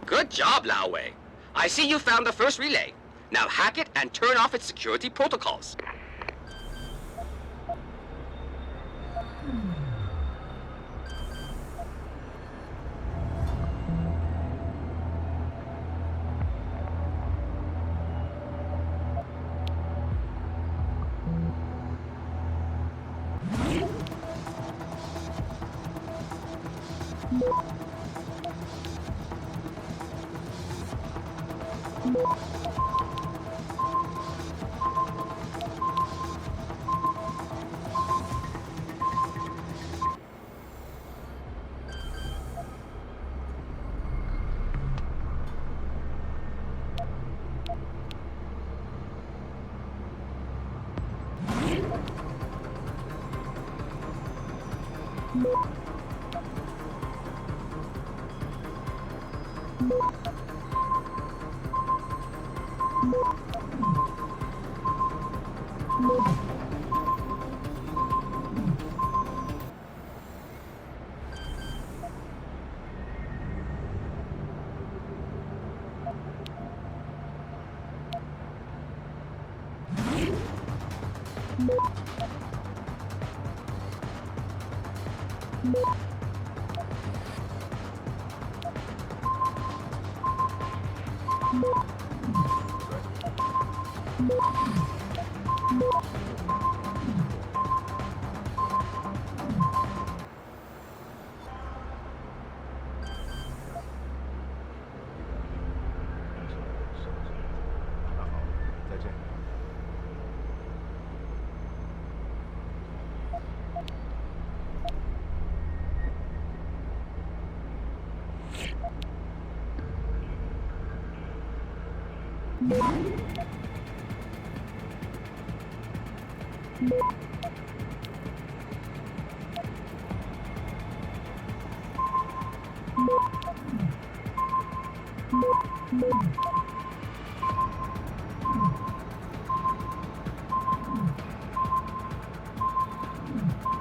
Good job, Lao Wei. I see you found the first relay. Now hack it and turn off its security protocols.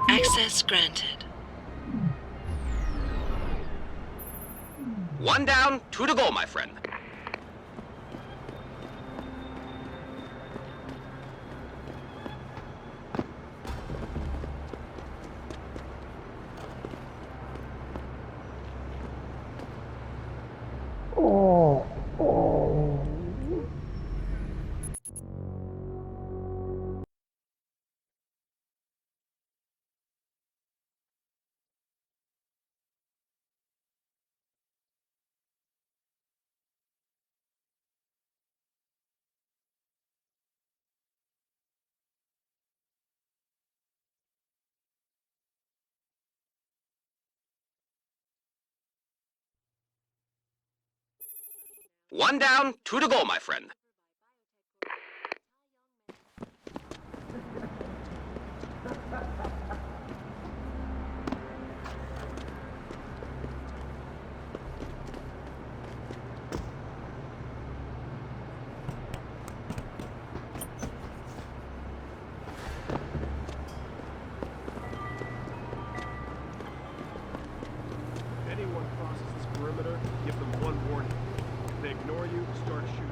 Access granted. 1 down, 2 to go, my friend. One down, 2 to go, my friend. If anyone crosses this perimeter, give them one warning. If they ignore you, start shooting.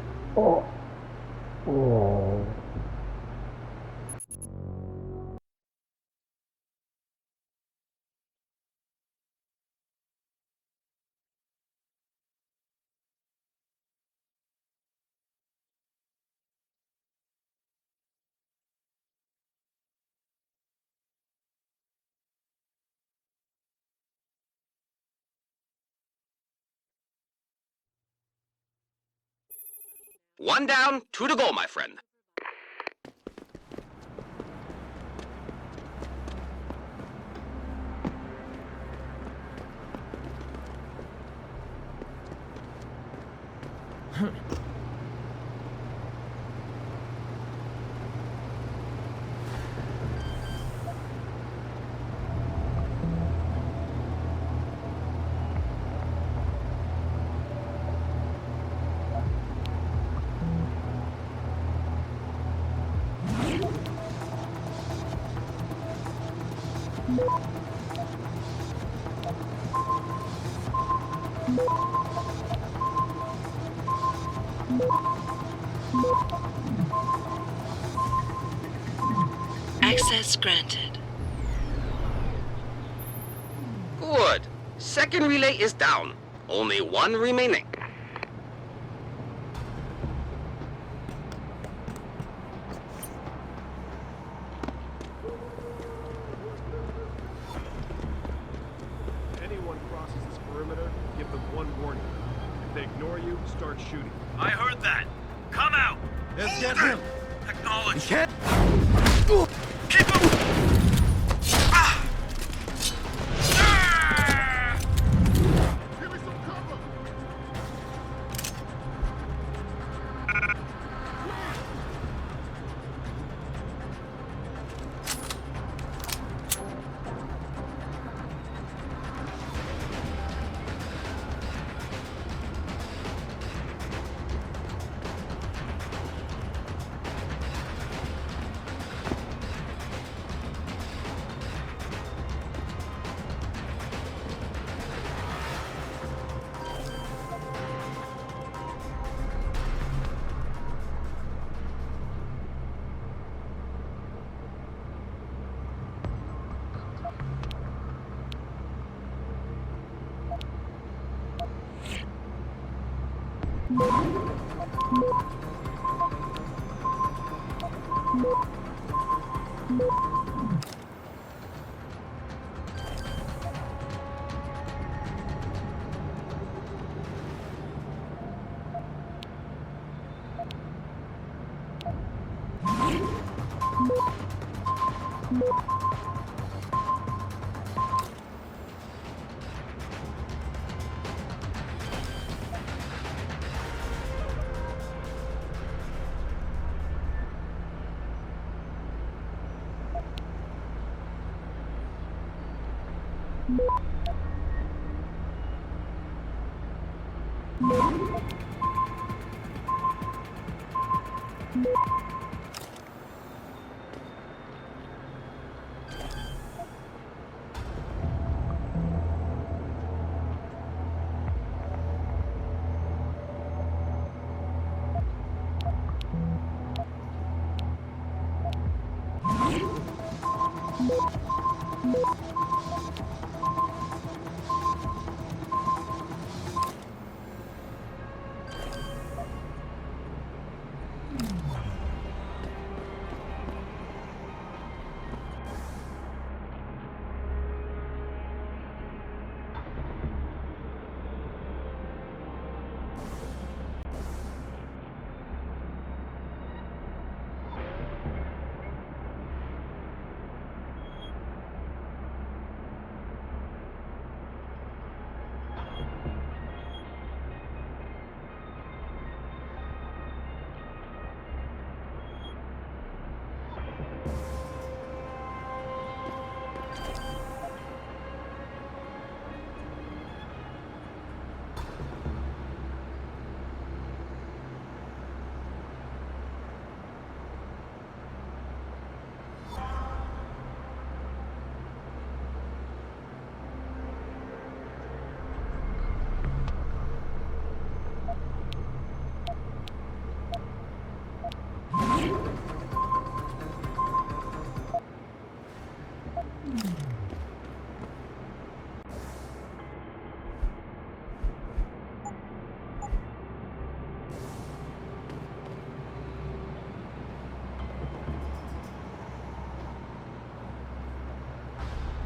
One down, 2 to go, my friend. Access granted. Good. Second relay is down. Only one remaining. Anyone crosses this perimeter, give them one warning. If they ignore you, start shooting. I heard that. Come out. Let's get him. Acknowledge. Can't. Keep him. Ah! Ah! Give me some cover!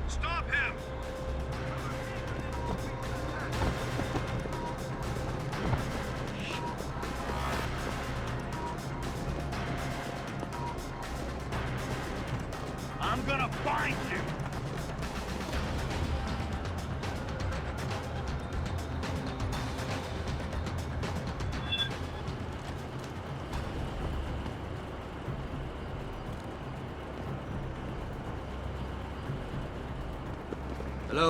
Stop him. I'm gonna find you. Hello?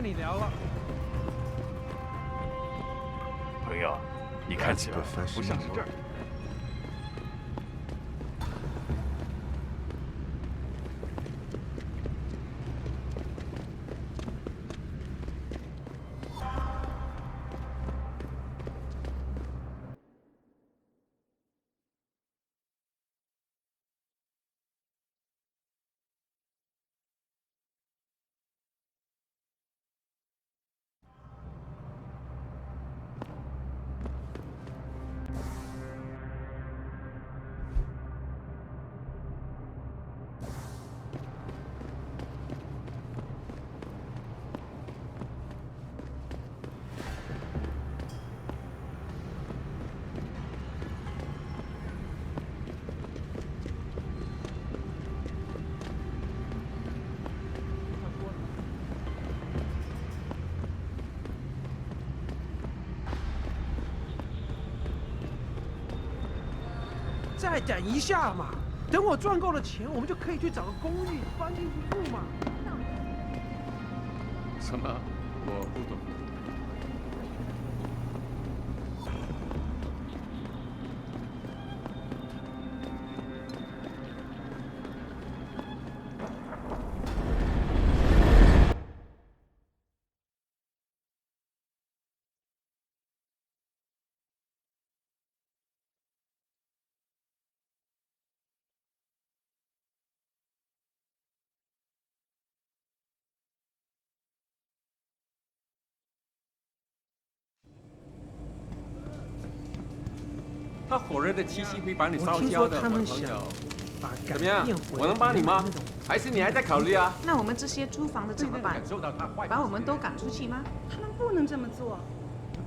跟你聊了。朋友，你看起来不像是这儿。再等一下嘛，等我赚够了钱，我们就可以去找个公寓搬进去住嘛。什么？我不懂。他火热的气息会把你烧我听焦的，说他们我的朋友想。把改怎么样变回我能帮你吗？还是你还在考虑啊？那我们这些租房的怎么办感？受到他坏。把我们都赶出去吗？他们不能这么做，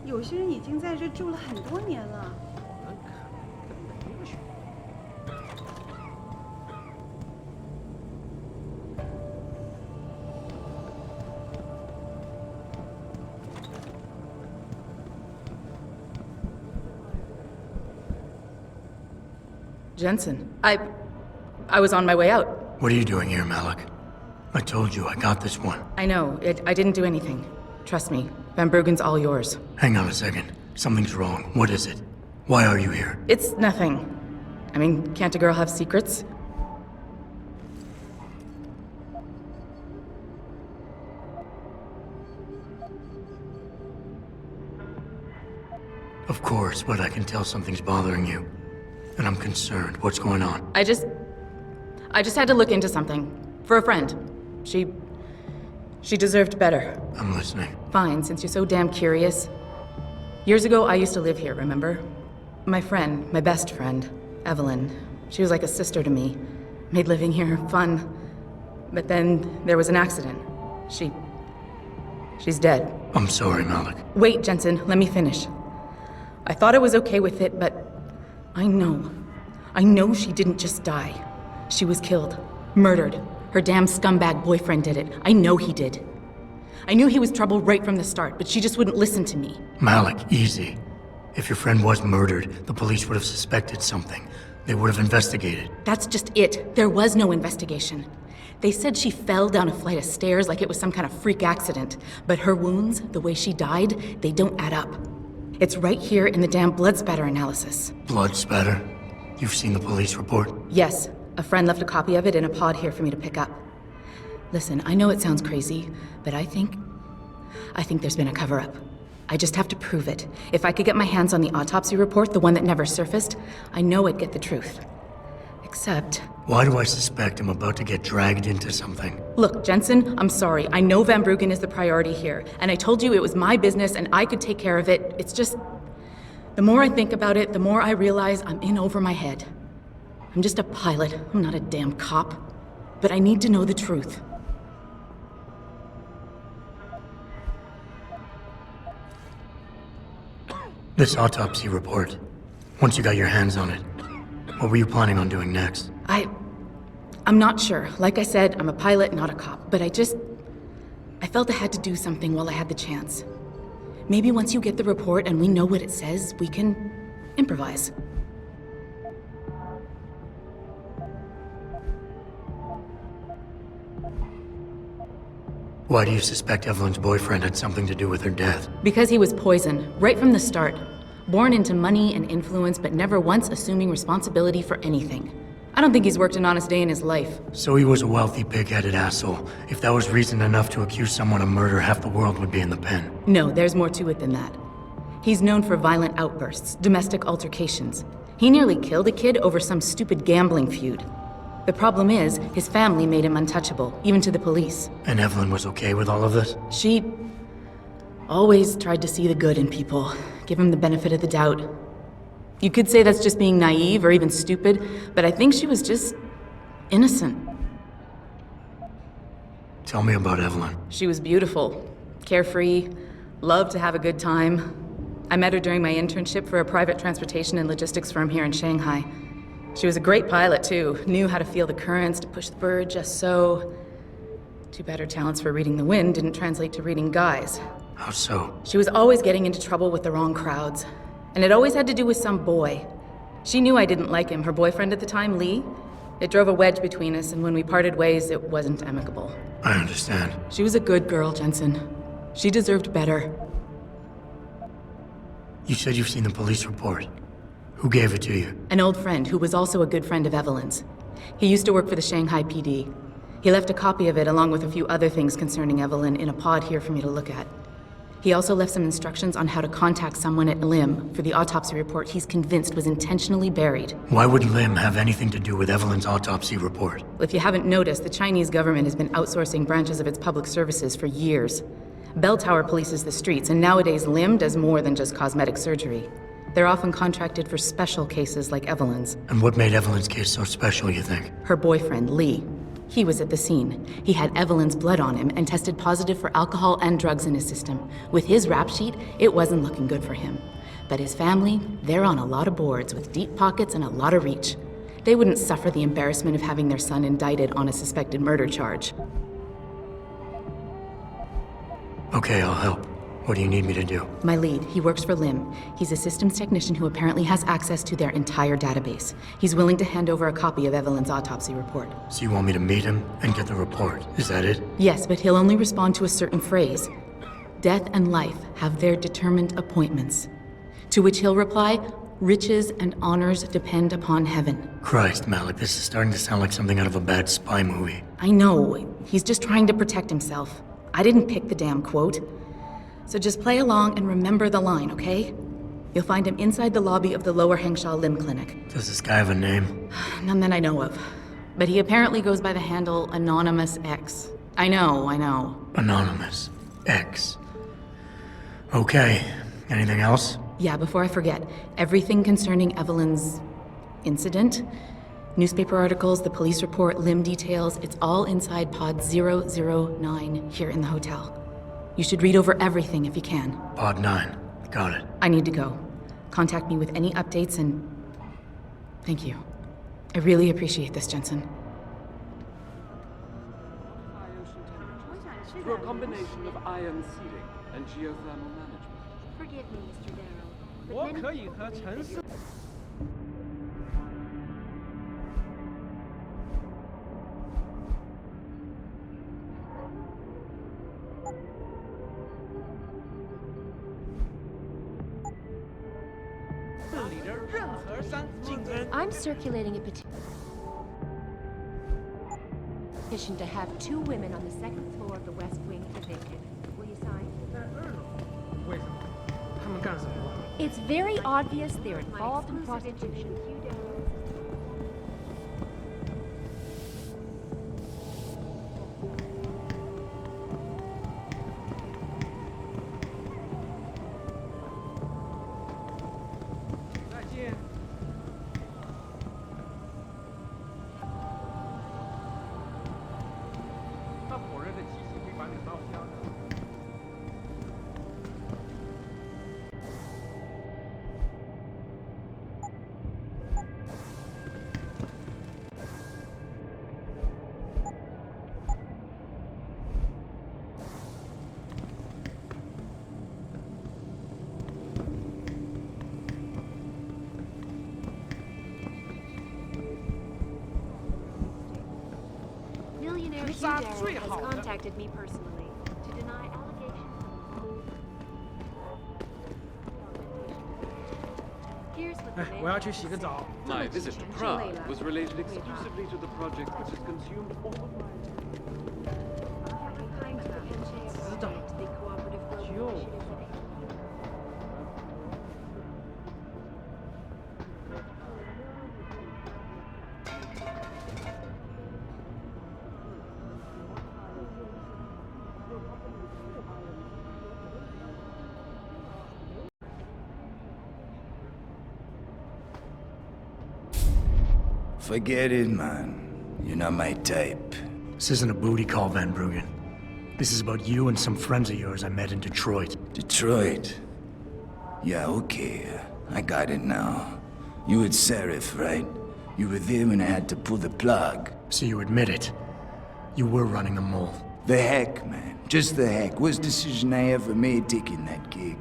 有些人已经在这住了很多年了。我们可能根本不许。 Jensen, I was on my way out. What are you doing here, Malik? I told you I got this one. I know, I didn't do anything. Trust me, Van Bruggen's all yours. Hang on a second. Something's wrong. What is it? Why are you here? It's nothing. I mean, can't a girl have secrets? Of course, but I can tell something's bothering you. And I'm concerned. What's going on? I just had to look into something. For a friend. She deserved better. I'm listening. Fine, since you're so damn curious. Years ago, I used to live here, remember? My friend, my best friend, Evelyn. She was like a sister to me. Made living here fun. But then there was an accident. She's dead. I'm sorry, Malik. Wait, Jensen, let me finish. I thought I was okay with it, but I know she didn't just die. She was killed. Murdered. Her damn scumbag boyfriend did it. I know he did. I knew he was trouble right from the start, but she just wouldn't listen to me. Malik, easy. If your friend was murdered, the police would have suspected something. They would have investigated. That's just it. There was no investigation. They said she fell down a flight of stairs like it was some kind of freak accident. But her wounds, the way she died, they don't add up. It's right here in the damn blood spatter analysis. Blood spatter? You've seen the police report? Yes. A friend left a copy of it in a pod here for me to pick up. Listen, I know it sounds crazy, but I think there's been a cover-up. I just have to prove it. If I could get my hands on the autopsy report, the one that never surfaced, I know I'd get the truth. Except... Why do I suspect I'm about to get dragged into something? Look, Jensen, I'm sorry. I know Van Bruggen is the priority here, and I told you it was my business and I could take care of it. It's just... The more I think about it, the more I realize I'm in over my head. I'm just a pilot. I'm not a damn cop. But I need to know the truth. This autopsy report. Once you got your hands on it, what were you planning on doing next? I'm not sure. Like I said, I'm a pilot, not a cop. But I felt I had to do something while I had the chance. Maybe once you get the report and we know what it says, we can improvise. Why do you suspect Evelyn's boyfriend had something to do with her death? Because he was poisoned, right from the start. Born into money and influence, but never once assuming responsibility for anything. I don't think he's worked an honest day in his life. So he was a wealthy, pig-headed asshole. If that was reason enough to accuse someone of murder, half the world would be in the pen. No, there's more to it than that. He's known for violent outbursts, domestic altercations. He nearly killed a kid over some stupid gambling feud. The problem is, his family made him untouchable, even to the police. And Evelyn was okay with all of this? She always tried to see the good in people, give him the benefit of the doubt. You could say that's just being naive or even stupid, but I think she was just innocent. Tell me about Evelyn. She was beautiful, carefree, loved to have a good time. I met her during my internship for a private transportation and logistics firm here in Shanghai. She was a great pilot, too. Knew how to feel the currents, to push the bird just so. Too bad her talents for reading the wind didn't translate to reading guys. How so? She was always getting into trouble with the wrong crowds. And it always had to do with some boy. She knew I didn't like him. Her boyfriend at the time, Lee, it drove a wedge between us, and when we parted ways, it wasn't amicable. I understand. She was a good girl, Jensen. She deserved better. You said you've seen the police report. Who gave it to you? An old friend who was also a good friend of Evelyn's. He used to work for the Shanghai PD. He left a copy of it along with a few other things concerning Evelyn in a pod here for me to look at. He also left some instructions on how to contact someone at Lim for the autopsy report he's convinced was intentionally buried. Why would Lim have anything to do with Evelyn's autopsy report? If you haven't noticed, the Chinese government has been outsourcing branches of its public services for years. Bell Tower polices the streets, and nowadays Lim does more than just cosmetic surgery. They're often contracted for special cases like Evelyn's. And what made Evelyn's case so special, you think? Her boyfriend, Lee. He was at the scene. He had Evelyn's blood on him and tested positive for alcohol and drugs in his system. With his rap sheet, it wasn't looking good for him. But his family, they're on a lot of boards with deep pockets and a lot of reach. They wouldn't suffer the embarrassment of having their son indicted on a suspected murder charge. Okay, I'll help. What do you need me to do? My lead, he works for Lim. He's a systems technician who apparently has access to their entire database. He's willing to hand over a copy of Evelyn's autopsy report. So you want me to meet him and get the report? Is that it? Yes, but he'll only respond to a certain phrase. Death and life have their determined appointments. To which he'll reply, riches and honors depend upon heaven. Christ, Malik, this is starting to sound like something out of a bad spy movie. I know. He's just trying to protect himself. I didn't pick the damn quote. So just play along and remember the line, okay? You'll find him inside the lobby of the Lower Hengsha Lim Clinic. Does this guy have a name? None that I know of. But he apparently goes by the handle Anonymous X. I know. Anonymous X. Okay. Anything else? Yeah, before I forget, everything concerning Evelyn's incident, newspaper articles, the police report, Lim details, it's all inside pod 009 here in the hotel. You should read over everything if you can. Pod 9. Got it. I need to go. Contact me with any updates and... Thank you. I really appreciate this, Jensen. Through a combination of ion seeding and geothermal management. Forgive me, Mr. Darrow, but 我可以和陈思。I'm circulating a petition to have 2 women on the 2nd floor of the West Wing evicted. Will you sign? 为什么？他们干什么？ It's very obvious they're involved in prostitution. Millionaire Hugh Darrow has contacted me personally. 哎，我要去洗个澡。 My visit to Prague was related exclusively to the project which has consumed all of my... 知道。就。 Forget it, man. You're not my type. This isn't a booty call, Van Bruggen. This is about you and some friends of yours I met in Detroit. Detroit? Yeah, okay. I got it now. You with Sarif, right? You were there when I had to pull the plug. So you admit it. You were running a mole. The heck, man. Just the heck. Worst decision I ever made taking that gig.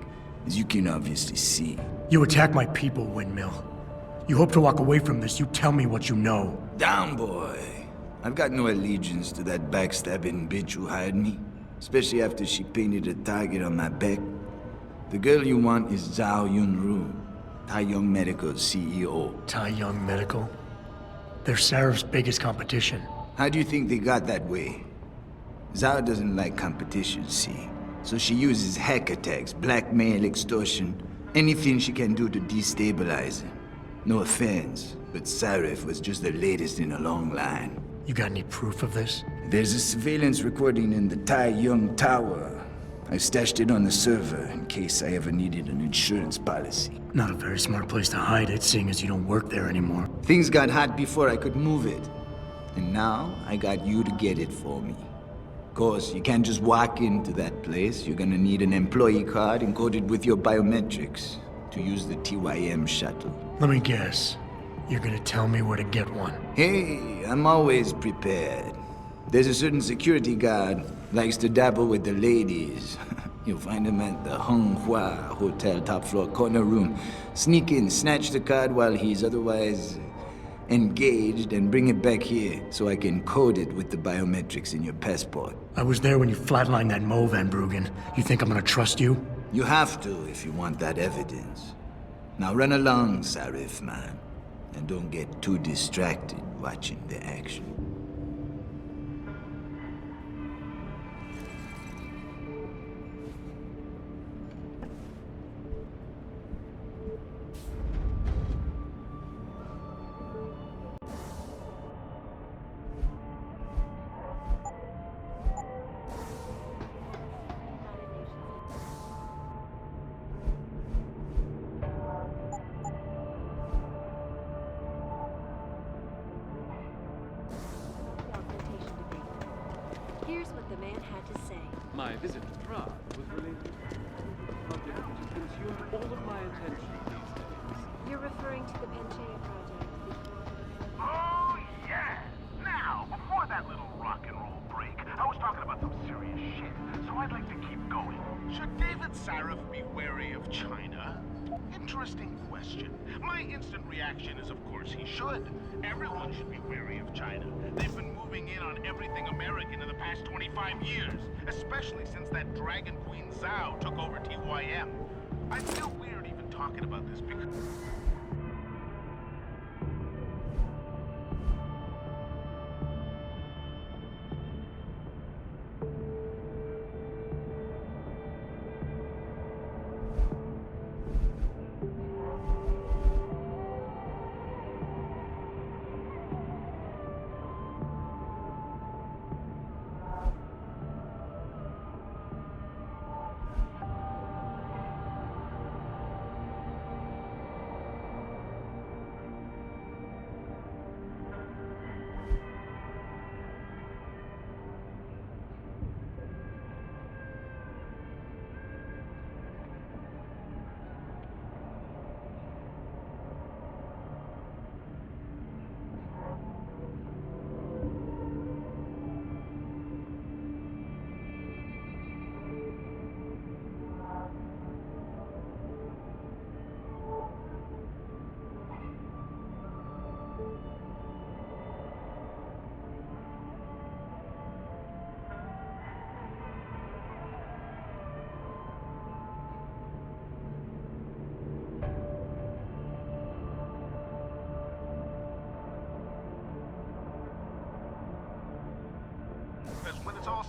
As you can obviously see. You attack my people, Windmill. You hope to walk away from this, you tell me what you know. Down, boy. I've got no allegiance to that backstabbing bitch who hired me. Especially after she painted a target on my back. The girl you want is Zhao Yunru, Tai Young Medical's CEO. Tai Young Medical? They're Sarif's biggest competition. How do you think they got that way? Zhao doesn't like competition, see? So she uses hack attacks, blackmail, extortion, anything she can do to destabilize him. No offense, but Sarif was just the latest in a long line. You got any proof of this? There's a surveillance recording in the Tai Young Tower. I stashed it on the server in case I ever needed an insurance policy. Not a very smart place to hide it, seeing as you don't work there anymore. Things got hot before I could move it. And now, I got you to get it for me. Of course, you can't just walk into that place. You're gonna need an employee card encoded with your biometrics to use the TYM shuttle. Let me guess. You're gonna tell me where to get one. Hey, I'm always prepared. There's a certain security guard, likes to dabble with the ladies. You'll find him at the Hung Hua Hotel top floor corner room. Sneak in, snatch the card while he's otherwise engaged, and bring it back here so I can code it with the biometrics in your passport. I was there when you flatlined that Mo, Van Bruggen. You think I'm gonna trust you? You have to if you want that evidence. Now run along, Sarif, man. And don't get too distracted watching the action. Here's what the man had to say. My visit to Prague was related to the project which has consumed all of my attention these days. You're referring to the Penche project. Oh, yeah! Now, before that little rock and roll break, I was talking about some serious shit, so I'd like to keep going. Should David Sarif be wary of China? Interesting question. My instant reaction is, of course, he should. Everyone should be wary of China. They've been moving in on everything American in the past 25 years, especially since that Dragon Queen Zhao took over TYM. I feel weird even talking about this because...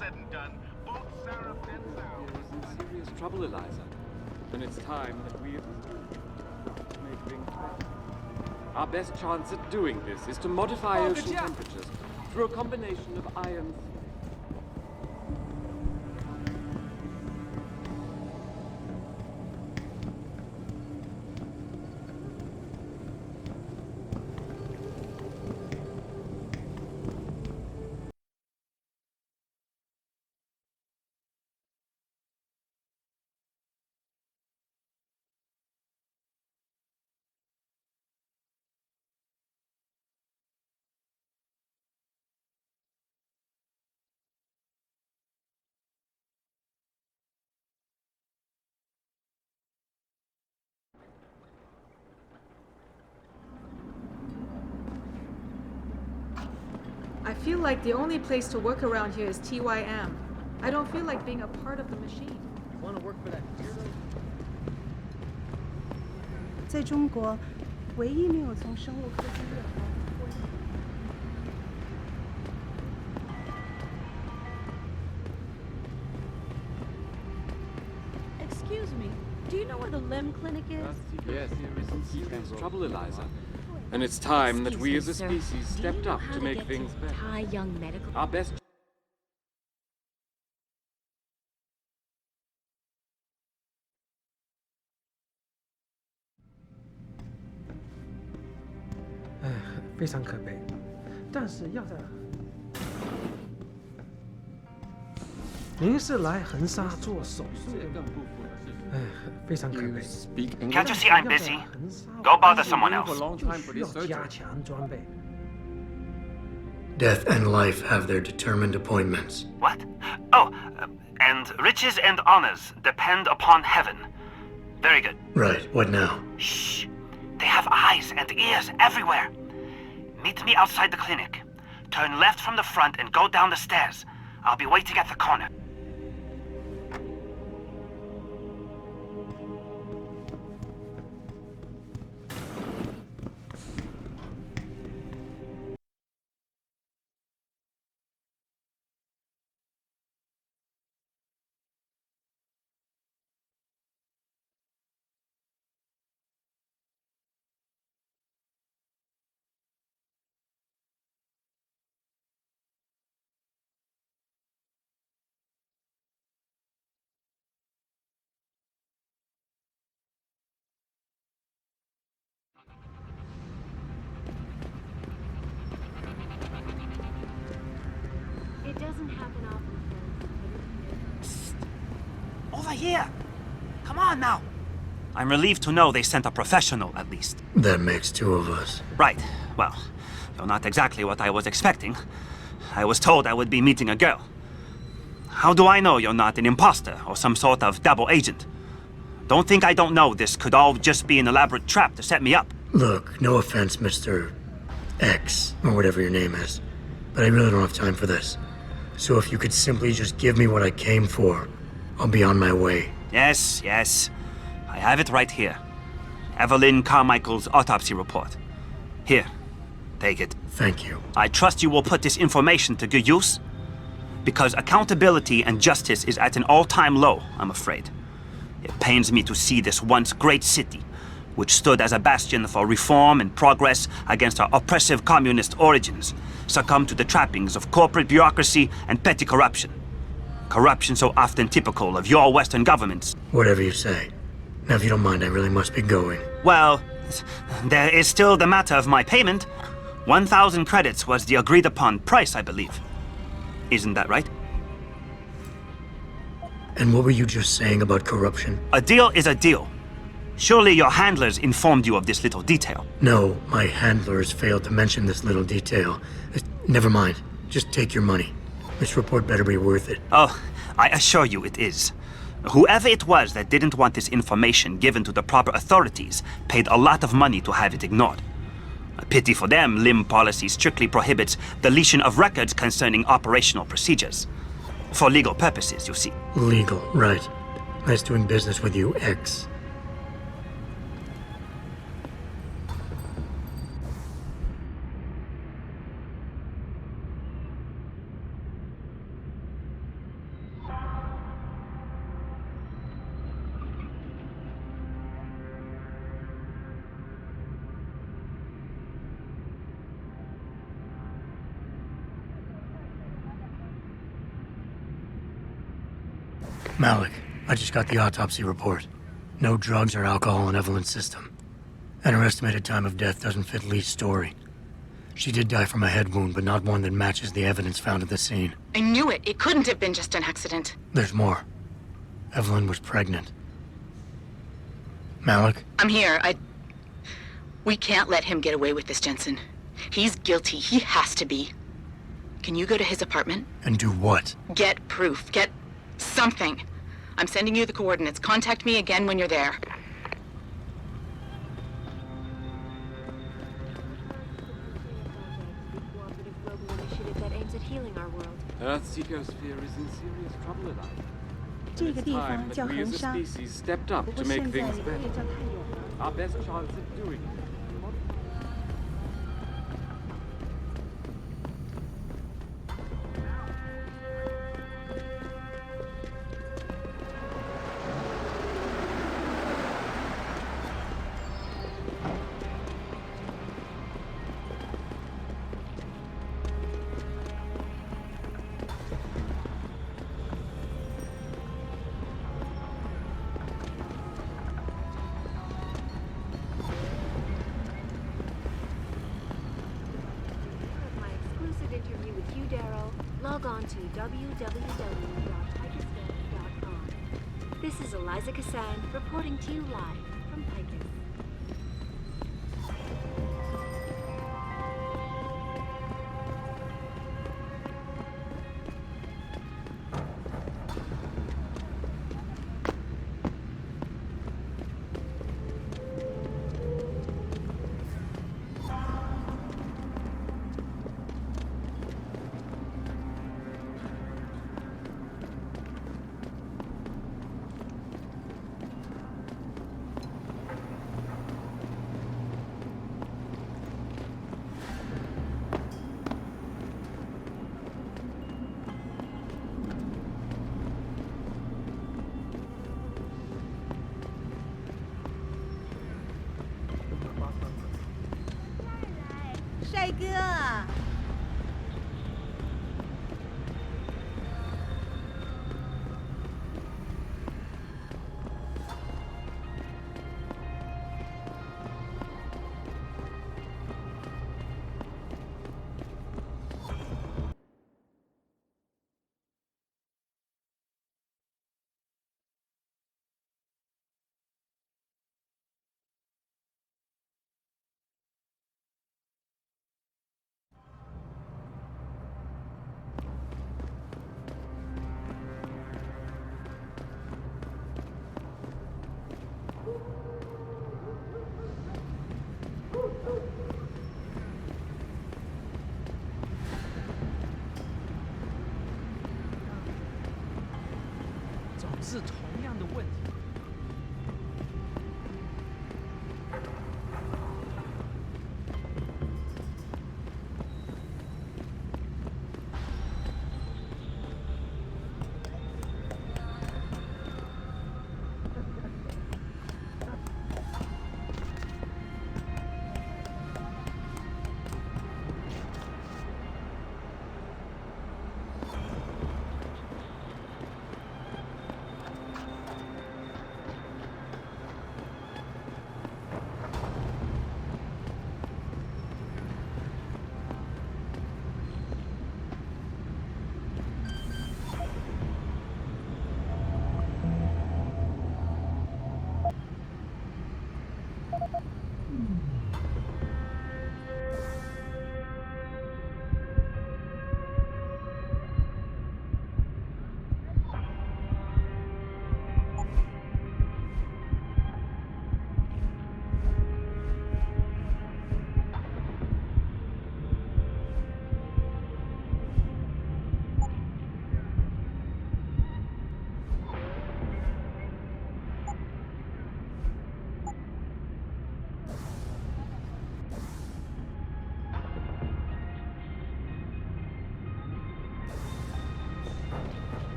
said and done, both Sarif and Sal. We're in serious trouble, Eliza. And it's time that we make things better. Our best chance at doing this is to modify ocean temperatures through a combination of ions. I feel like the only place to work around here is TYM. I don't feel like being a part of the machine. Want to work for that weirdo? 在中国，唯一没有从生物科技业逃脱。Excuse me, do you know where the limb clinic is? Yes, we're in serious trouble, Eliza. And it's time that we as a species stepped up to make things better. High young medical. Our best. 非常可悲，但是要在。您是来横沙做手术的？非常可悲。 Can't you see I'm busy? Go bother someone else. 就需要加强装备。 Death and life have their determined appointments. What? Oh, and riches and honors depend upon heaven. Very good. Right, what now? Shh. They have eyes and ears everywhere. Meet me outside the clinic. Turn left from the front and go down the stairs. I'll be waiting at the corner. It doesn't happen often. Over here! Come on now! I'm relieved to know they sent a professional, at least. That makes two of us. Right. Well, you're not exactly what I was expecting. I was told I would be meeting a girl. How do I know you're not an imposter or some sort of double agent? Don't think I don't know this could all just be an elaborate trap to set me up. Look, no offense, Mr. X, or whatever your name is, but I really don't have time for this. So if you could simply just give me what I came for, I'll be on my way. Yes, yes. I have it right here. Evelyn Carmichael's autopsy report. Here, take it. Thank you. I trust you will put this information to good use. Because accountability and justice is at an all-time low, I'm afraid. It pains me to see this once great city, which stood as a bastion for reform and progress against our oppressive communist origins, succumb to the trappings of corporate bureaucracy and petty corruption. Corruption so often typical of your Western governments. Whatever you say. Now, if you don't mind, I really must be going. Well, there is still the matter of my payment. 1,000 credits was the agreed-upon price, I believe. Isn't that right? And what were you just saying about corruption? A deal is a deal. Surely your handlers informed you of this little detail. No, my handlers failed to mention this little detail. Never mind. Just take your money. This report better be worth it. Oh, I assure you it is. Whoever it was that didn't want this information given to the proper authorities paid a lot of money to have it ignored. A pity for them, LIM policy strictly prohibits deletion of records concerning operational procedures. For legal purposes, you see. Legal, right. Nice doing business with you, X. Malik, I just got the autopsy report. No drugs or alcohol in Evelyn's system. And her estimated time of death doesn't fit Lee's story. She did die from a head wound, but not one that matches the evidence found at the scene. I knew it. It couldn't have been just an accident. There's more. Evelyn was pregnant. Malik? I'm here. We can't let him get away with this, Jensen. He's guilty. He has to be. Can you go to his apartment? And do what? Get proof. Get something. I'm sending you the coordinates. Contact me again when you're there. Earth's ecosphere is in serious trouble alive. 这个地方叫恒沙， stepped up 不 to 过 make 现在 things 也 better. 叫太远了。 Our best chance of doing it. Log on to www.picusfilms.com. This is Eliza Kassan reporting to you live from Picus.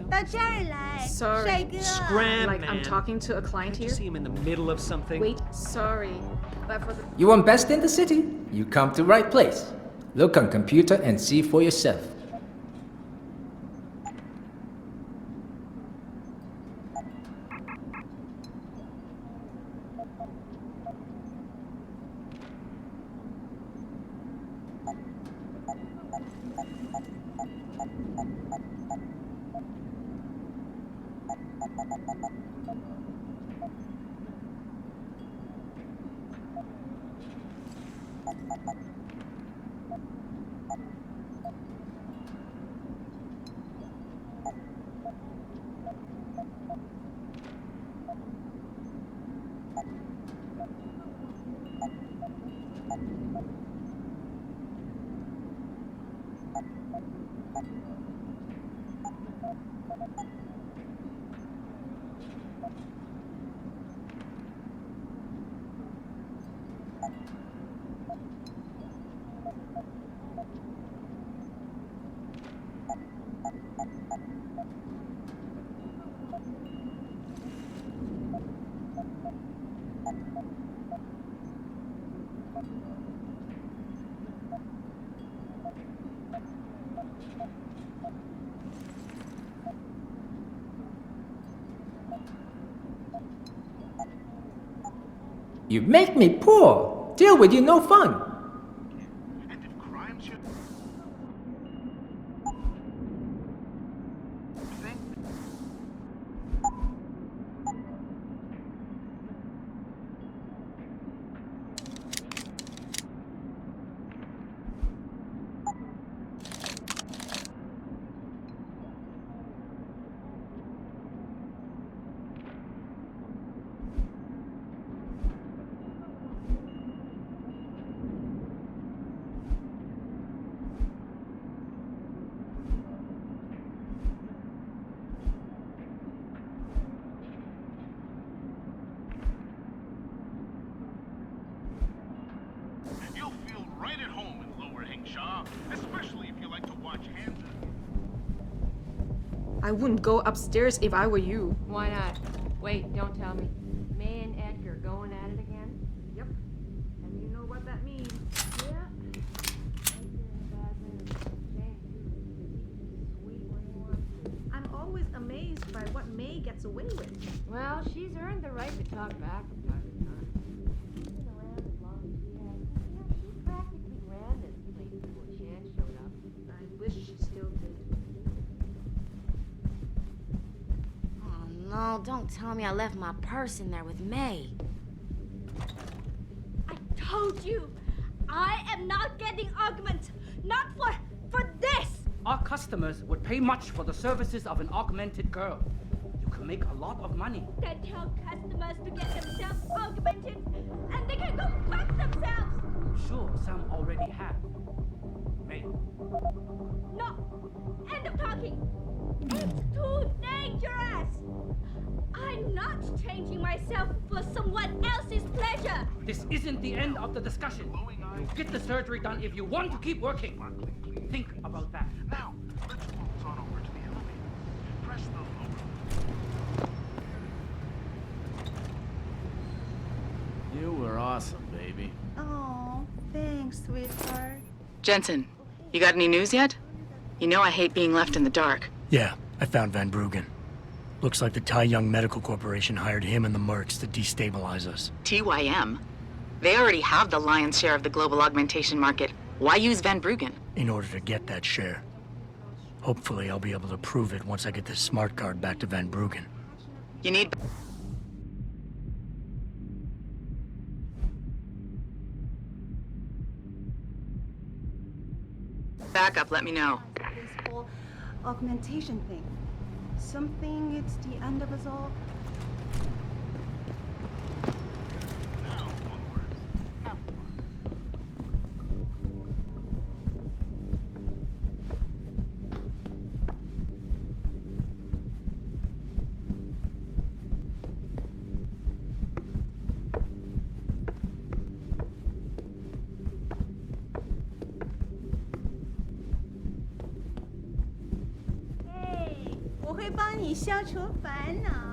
到这儿来， Sorry. 帅哥。 Scram, Like, I'm man. talking to a client Can't you here. see him in the middle of something? Wait, sorry. But for the... You want best in the city? You come to right place. Look on computer and see for yourself. You make me poor. Deal with you no fun. And if crime should... You'll feel right at home in Lower Hengsha, especially if you like to watch hands. I wouldn't go upstairs if I were you. Why not? Wait, don't tell me. May and Edgar going at it again? Yep. And you know what that means. Yeah. I'm always amazed by what May gets away with. Well, she's earned the right to talk back from time to time. She's been around as long as she has. You know, she practically ran this place before Chance showed up. I wish she still did. Oh no, don't tell me I left my purse in there with May. I told you, I am not getting augment. Not for this. Our customers would pay much for the services of an augmented girl. You can make a lot of money. Then tell customers to get themselves augmented, and they can go fuck themselves. I'm sure some already have. May. No, end of talking. It's too dangerous. I'm not changing myself for someone else's pleasure. This isn't the end of the discussion. You'll get the surgery done if you want to keep working. Think about that. Now, let's waltz on over to the elevator. Press the lower. You were awesome, baby. Oh, thanks, sweetheart. Jensen, you got any news yet? You know I hate being left in the dark. Yeah, I found Van Bruggen. Looks like the Tai Young Medical Corporation hired him and the mercs to destabilize us. TYM? They already have the lion's share of the global augmentation market. Why use Van Bruggen? In order to get that share. Hopefully I'll be able to prove it once I get this smart card back to Van Bruggen. You need... backup, let me know. This whole augmentation thing. Something it's the end of us all. 帮你消除烦恼。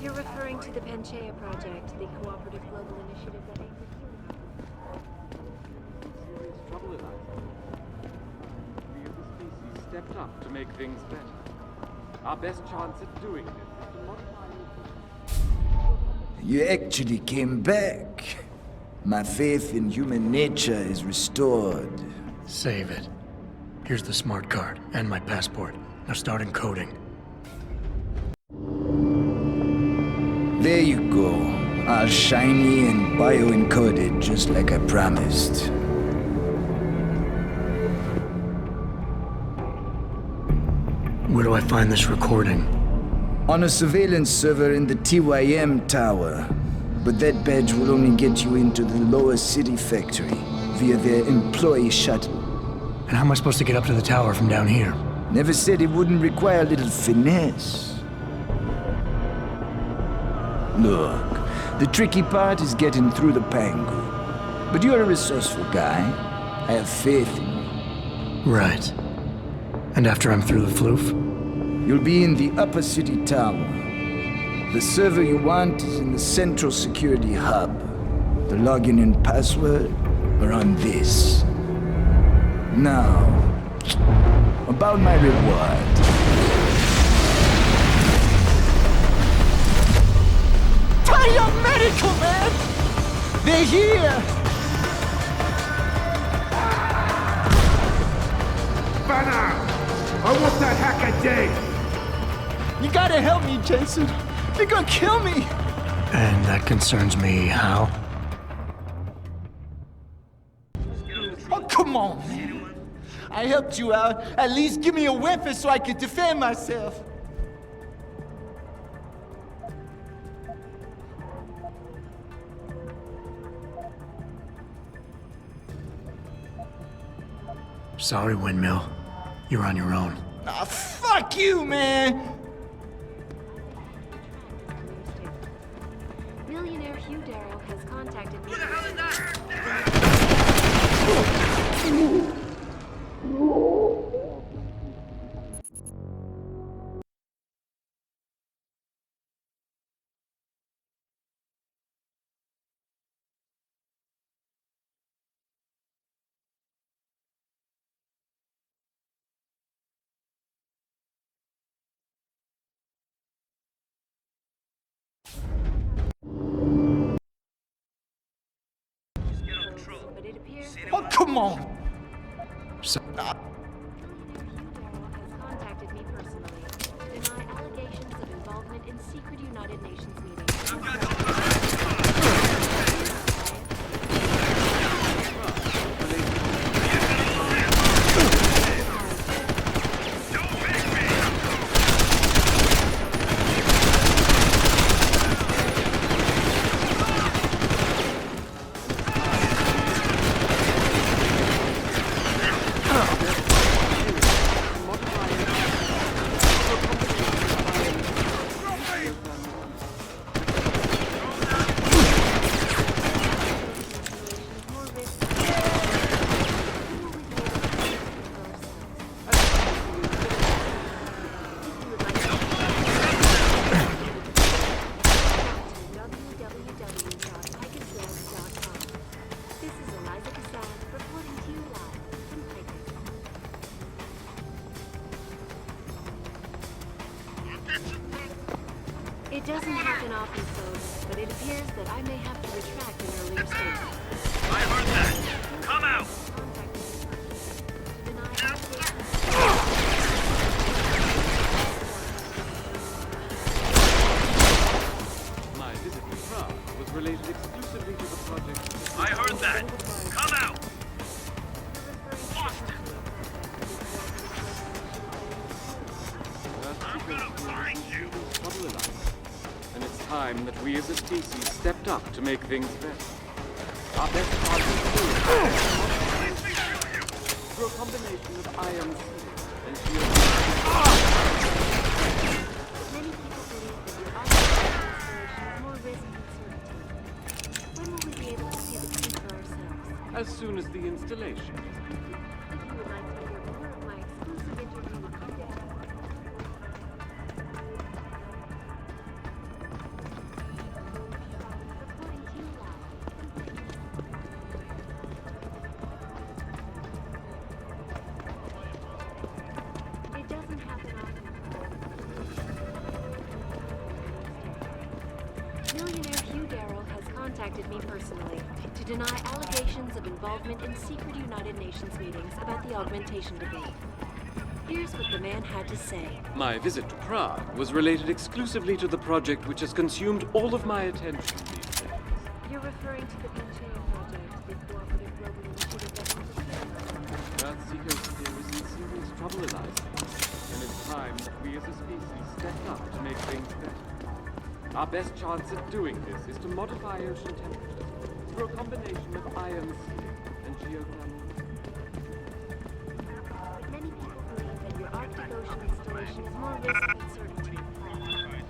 You're referring to the Panchaea Project, the cooperative global initiative that aims at Serious trouble, Eliza. We of the species stepped up to make things better. Our best chance at doing this is to modify You actually came back. My faith in human nature is restored. Save it. Here's the smart card and my passport. Now start encoding. There you go. All shiny and bio-encoded, just like I promised. Where do I find this recording? On a surveillance server in the TYM tower. But that badge will only get you into the lower city factory via their employee shuttle. And how am I supposed to get up to the tower from down here? Never said it wouldn't require a little finesse. Look, the tricky part is getting through the Pangu. But you're a resourceful guy. I have faith in you. Right. And after I'm through the floof? You'll be in the upper city tower. The server you want is in the central security hub. The login and password are on this. Now, about my reward. Biomedical, man! They're here! Banner! I want that hacker dead! You gotta help me, Jensen. They're gonna kill me! And that concerns me how? Oh, come on, man. I helped you out. At least give me a weapon so I can defend myself. Sorry, Windmill. You're on your own. Ah, fuck you, man! Millionaire Hugh Darrow has contacted me. What the hell is that? But it appears Oh, come on! So has contacted me personally to deny allegations of involvement in secret United Nations meetings. It doesn't happen often, so, but it appears that I may have to retract an earlier statement. I heard that. Come out! My visit to Prague was related exclusively to the project. I heard that. Come out! I'm gonna find you! And it's time that we as a species stepped up to make things better. Our best chance is through a combination of iron and shield. Many people believe that your artificial installation is more risk than certainty. When will we be able to see the truth for ourselves? As soon as the installation is complete. If you would like to hear more of my exclusive interview with you, Dad. It doesn't happen often. Millionaire Hugh Darrow has contacted me personally to deny allegations of involvement in secret United Nations meetings about the augmentation debate. Here's what the man had to say. My visit to Prague was related exclusively to the project which has consumed all of my attention these days. You're referring to the Pinchain project, the cooperative global initiative that Earthseekers here is in serious trouble, Eliza. And it's time that we as a species stepped up to make things better. Our best chance at doing this is to modify ocean temperatures through a combination of iron sealing and geothermal. But many people believe that your Arctic Ocean installation is more risk than certainty.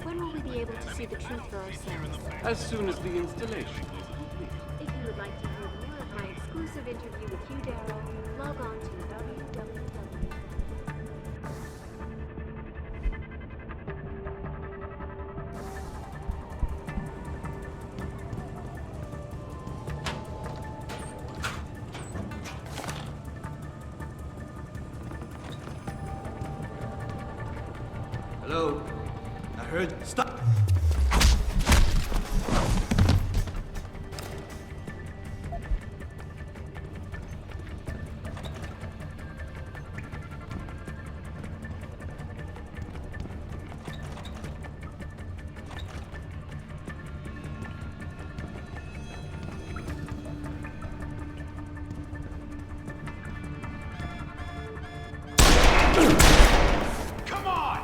When will we be able to see the truth for ourselves? As soon as the installation is complete. If you would like to hear more of my exclusive interview with Hugh Darrow, log on to www. Hello? I heard... Stop! Come on!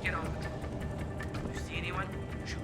Get on with it. You see anyone? Shoot.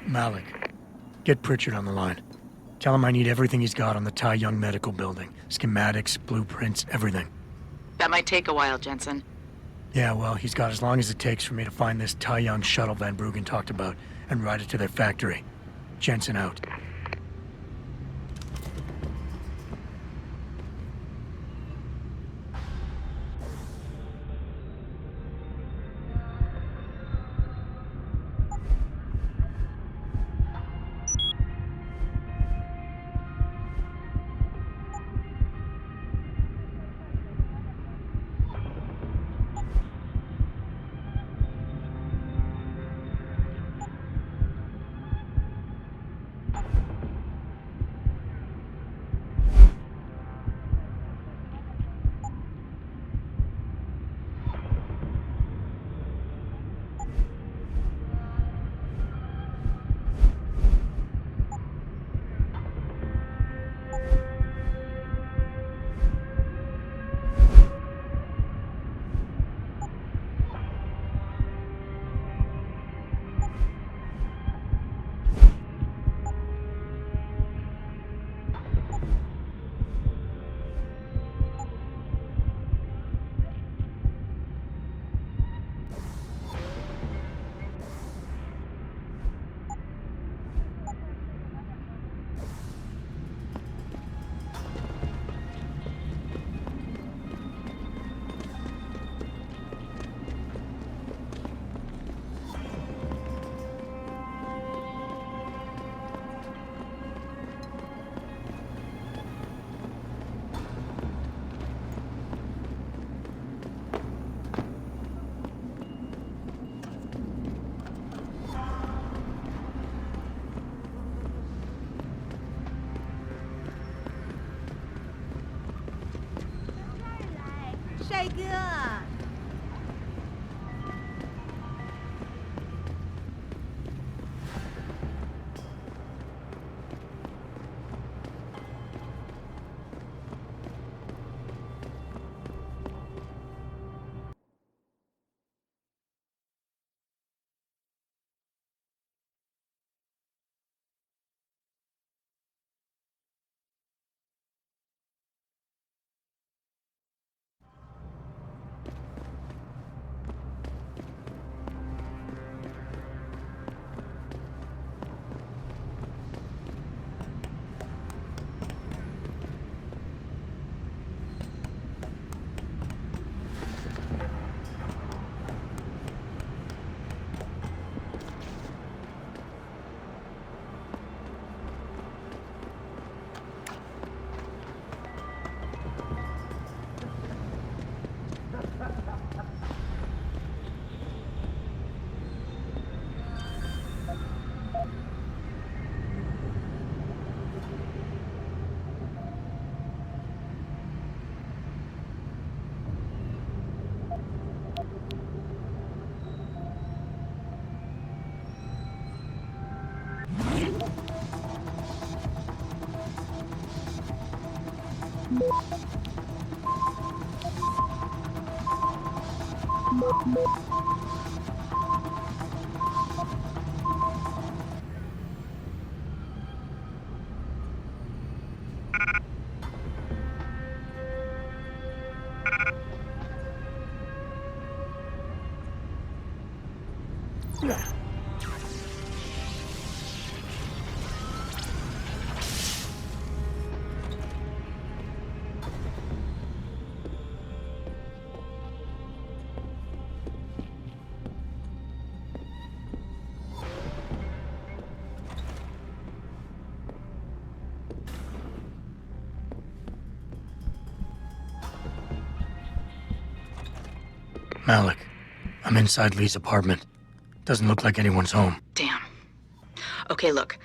Malik, get Pritchard on the line. Tell him I need everything he's got on the Tai Young Medical Building. Schematics, blueprints, everything. That might take a while, Jensen. Yeah, well, he's got as long as it takes for me to find this Tai Young shuttle Van Bruggen talked about and ride it to their factory. Jensen out. Malik, I'm inside Lee's apartment. Doesn't look like anyone's home. Damn. Okay, look.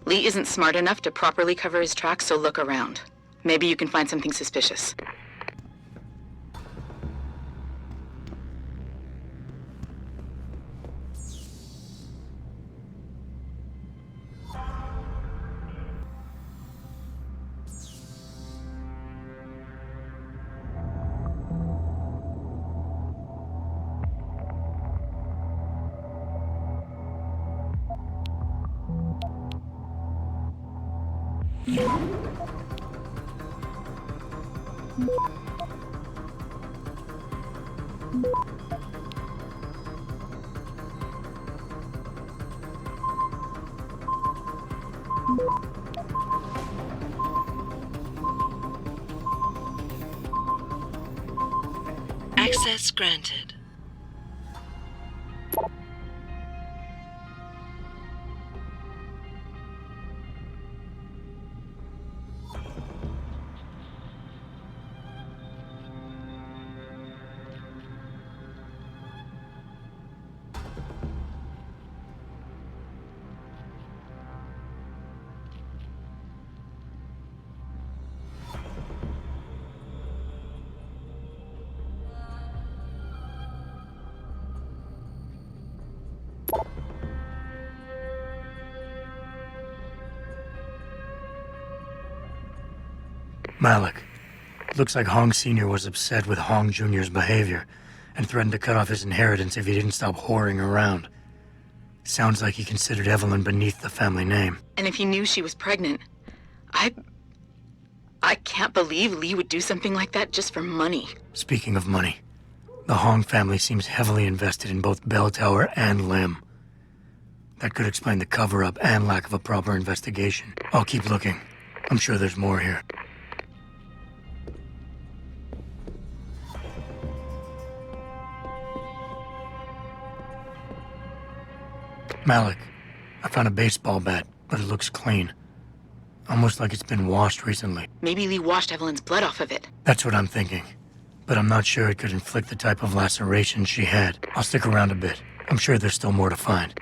Lee isn't smart enough to properly cover his tracks, so look around. Maybe you can find something suspicious. Access granted. Malik. Looks like Hong Sr. was upset with Hong Jr.'s behavior and threatened to cut off his inheritance if he didn't stop whoring around. Sounds like he considered Evelyn beneath the family name. And if he knew she was pregnant, I can't believe Lee would do something like that just for money. Speaking of money, the Hong family seems heavily invested in both Bell Tower and Lim. That could explain the cover-up and lack of a proper investigation. I'll keep looking. I'm sure there's more here. Malik, I found a baseball bat, but it looks clean. Almost like it's been washed recently. Maybe Lee washed Evelyn's blood off of it. That's what I'm thinking. But I'm not sure it could inflict the type of laceration she had. I'll stick around a bit. I'm sure there's still more to find.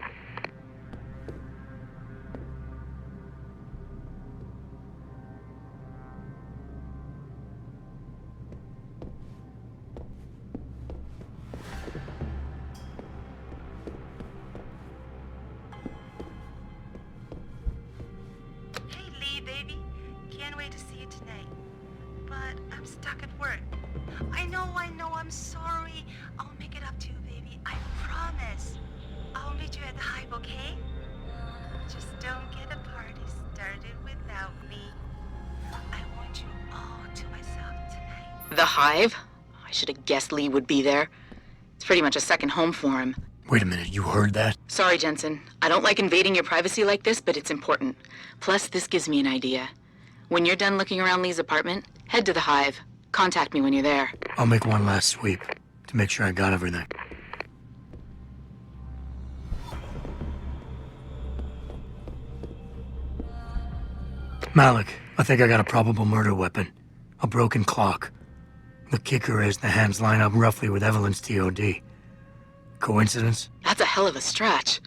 I'm sorry. I'll make it up to you, baby. I promise. I'll meet you at the Hive, okay? Just don't get a party started without me. I want you all to myself tonight. The Hive? I should have guessed Lee would be there. It's pretty much a second home for him. Wait a minute, you heard that? Sorry, Jensen. I don't like invading your privacy like this, but it's important. Plus, this gives me an idea. When you're done looking around Lee's apartment, head to the Hive. Contact me when you're there. I'll make one last sweep to make sure I got everything. Malik, I think I got a probable murder weapon. A broken clock. The kicker is the hands line up roughly with Evelyn's TOD. Coincidence? That's a hell of a stretch.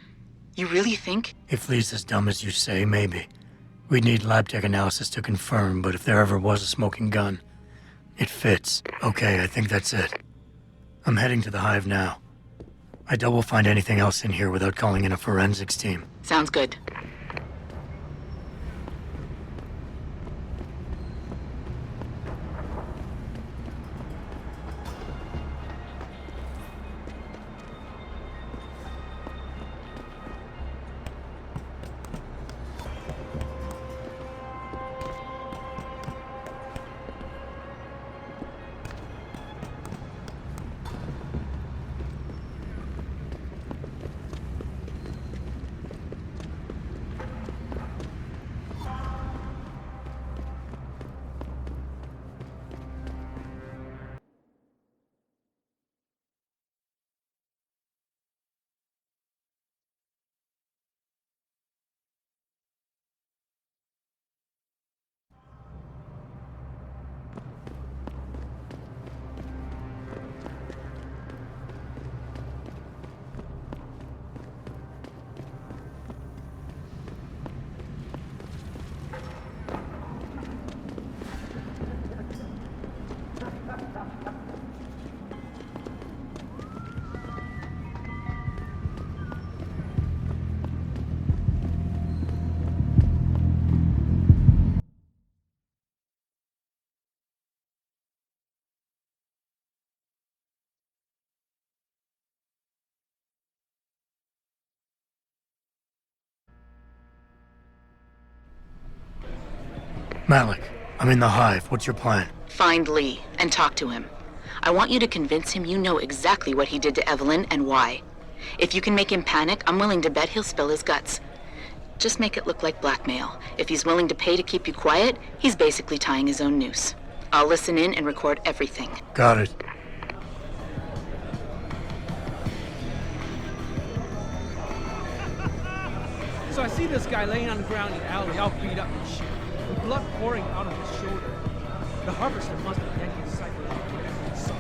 You really think? If Lee's as dumb as you say, maybe. We'd need lab tech analysis to confirm, but if there ever was a smoking gun, it fits. Okay, I think that's it. I'm heading to the Hive now. I double find anything else in here without calling in a forensics team. Sounds good. Malik, I'm in the hive. What's your plan? Find Lee and talk to him. I want you to convince him you know exactly what he did to Evelyn and why. If you can make him panic, I'm willing to bet he'll spill his guts. Just make it look like blackmail. If he's willing to pay to keep you quiet, he's basically tying his own noose. I'll listen in and record everything. Got it. So I see this guy laying on the ground in the alley, all beat up and shit, with blood pouring out of his shoulder. The harvester must be yanking his cypher out with his son.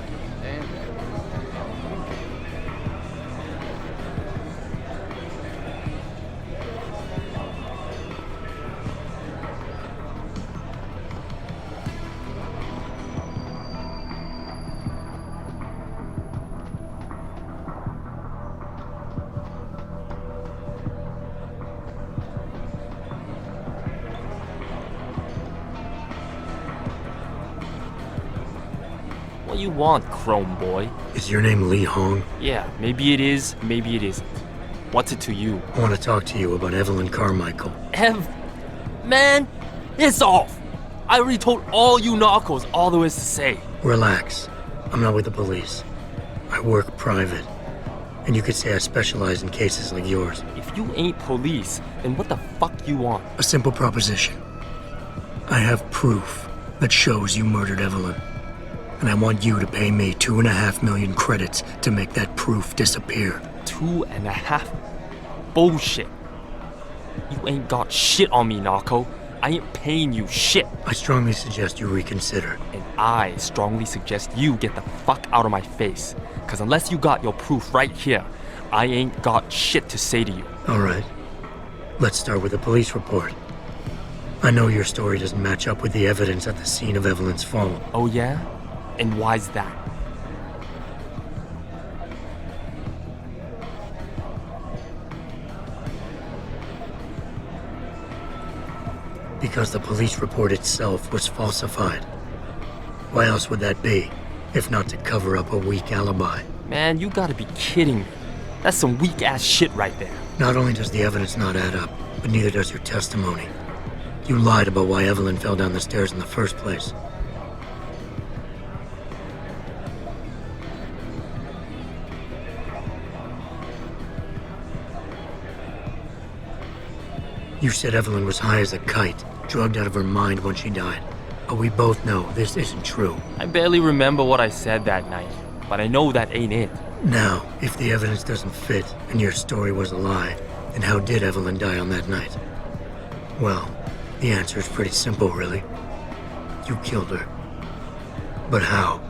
What you want, Chrome Boy? Is your name Lee Hong? Yeah, maybe it is, maybe it isn't. What's it to you? I want to talk to you about Evelyn Carmichael. Man, it's off! I already told all you narcos all there is to say. Relax. I'm not with the police. I work private. And you could say I specialize in cases like yours. If you ain't police, then what the fuck you want? A simple proposition. I have proof that shows you murdered Evelyn. And I want you to pay me 2.5 million credits to make that proof disappear. 2.5? Bullshit. You ain't got shit on me, narco. I ain't paying you shit. I strongly suggest you reconsider. And I strongly suggest you get the fuck out of my face. Cause unless you got your proof right here, I ain't got shit to say to you. Alright. Let's start with the police report. I know your story doesn't match up with the evidence at the scene of Evelyn's fall. Oh yeah? And why's that? Because the police report itself was falsified. Why else would that be, if not to cover up a weak alibi? Man, you gotta be kidding me. That's some weak-ass shit right there. Not only does the evidence not add up, but neither does your testimony. You lied about why Evelyn fell down the stairs in the first place. You said Evelyn was high as a kite, drugged out of her mind when she died. But we both know this isn't true. I barely remember what I said that night, but I know that ain't it. Now, if the evidence doesn't fit and your story was a lie, then how did Evelyn die on that night? Well, the answer is pretty simple, really. You killed her. But how?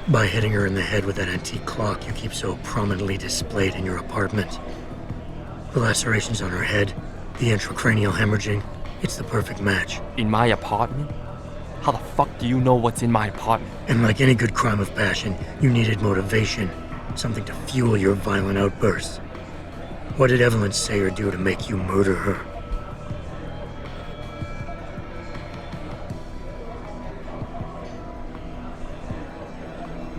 By hitting her in the head with that antique clock you keep so prominently displayed in your apartment. The lacerations on her head, the intracranial hemorrhaging, it's the perfect match. In my apartment? How the fuck do you know what's in my apartment? And like any good crime of passion, you needed motivation, something to fuel your violent outbursts. What did Evelyn say or do to make you murder her?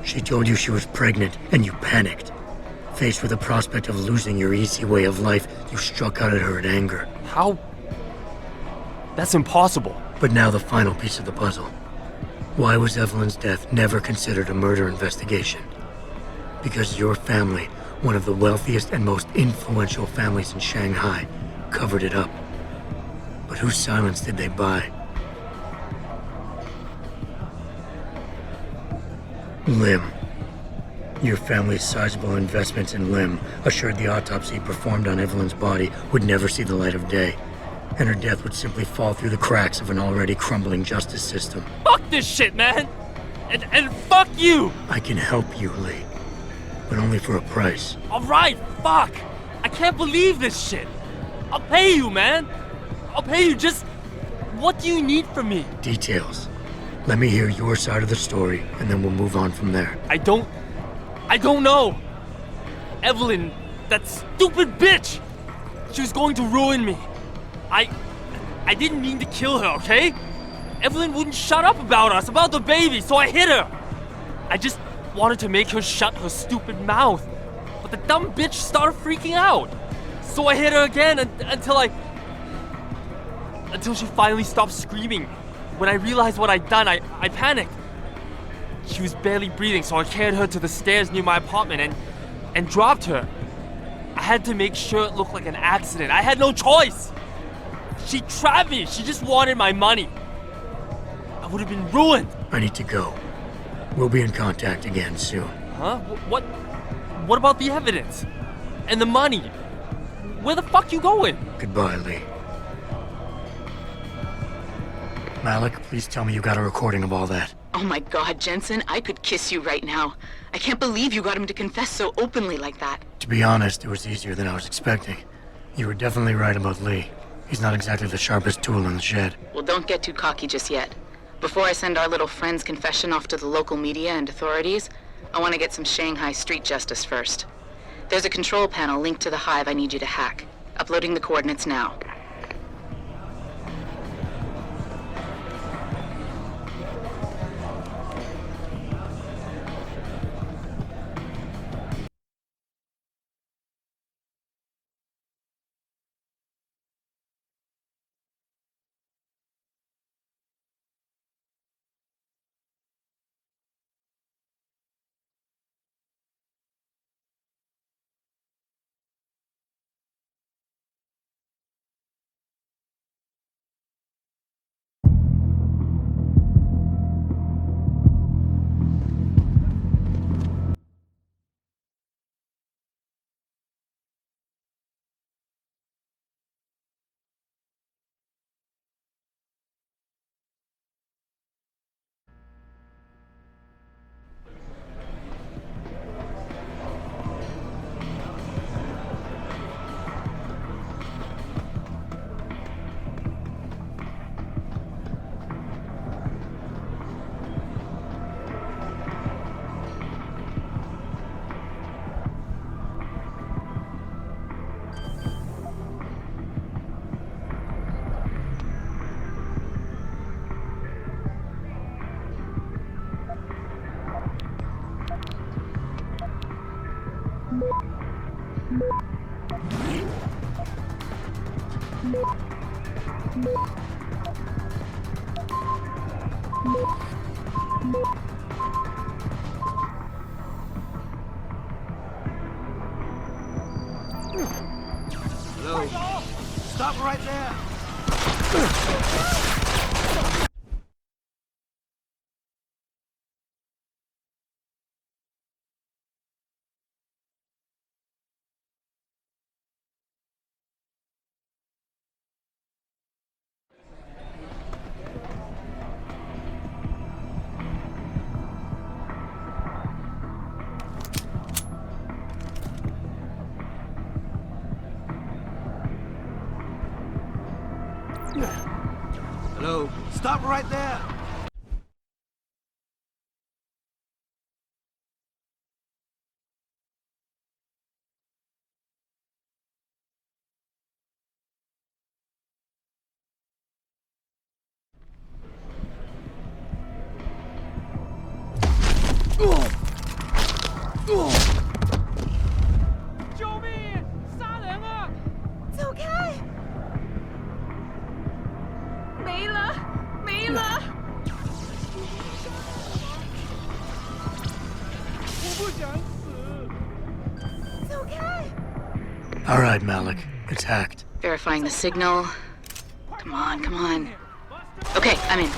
She told you she was pregnant, and you panicked. Faced with the prospect of losing your easy way of life, you struck out at her in anger. How? That's impossible. But now the final piece of the puzzle. Why was Evelyn's death never considered a murder investigation? Because your family, one of the wealthiest and most influential families in Shanghai, covered it up. But whose silence did they buy? Lim. Your family's sizable investments in Lim assured the autopsy performed on Evelyn's body would never see the light of day, and her death would simply fall through the cracks of an already crumbling justice system. Fuck this shit, man! And fuck you! I can help you, Lee, but only for a price. Alright, fuck! I can't believe this shit! I'll pay you, man! I'll pay you, just... What do you need from me? Details. Let me hear your side of the story, and then we'll move on from there. I don't know. Evelyn, that stupid bitch! She was going to ruin me. I didn't mean to kill her, okay? Evelyn wouldn't shut up about us, about the baby, so I hit her. I just wanted to make her shut her stupid mouth. But the dumb bitch started freaking out. So I hit her again until she finally stopped screaming. When I realized what I'd done, I panicked. She was barely breathing, so I carried her to the stairs near my apartment and dropped her. I had to make sure it looked like an accident. I had no choice. She trapped me. She just wanted my money. I would have been ruined. I need to go. We'll be in contact again soon. Huh? What about the evidence? And the money? Where the fuck you going? Goodbye, Lee. Malik, please tell me you got a recording of all that. Oh my God, Jensen, I could kiss you right now. I can't believe you got him to confess so openly like that. To be honest, it was easier than I was expecting. You were definitely right about Lee. He's not exactly the sharpest tool in the shed. Well, don't get too cocky just yet. Before I send our little friend's confession off to the local media and authorities, I want to get some Shanghai street justice first. There's a control panel linked to the hive I need you to hack. Uploading the coordinates now. Hello? Stop right there! Hello? Stop right there! It's okay. 没了，没了。我不想死。It's okay. All right, Malik. It's hacked. Verifying the signal. Come on, come on. Okay, I'm in.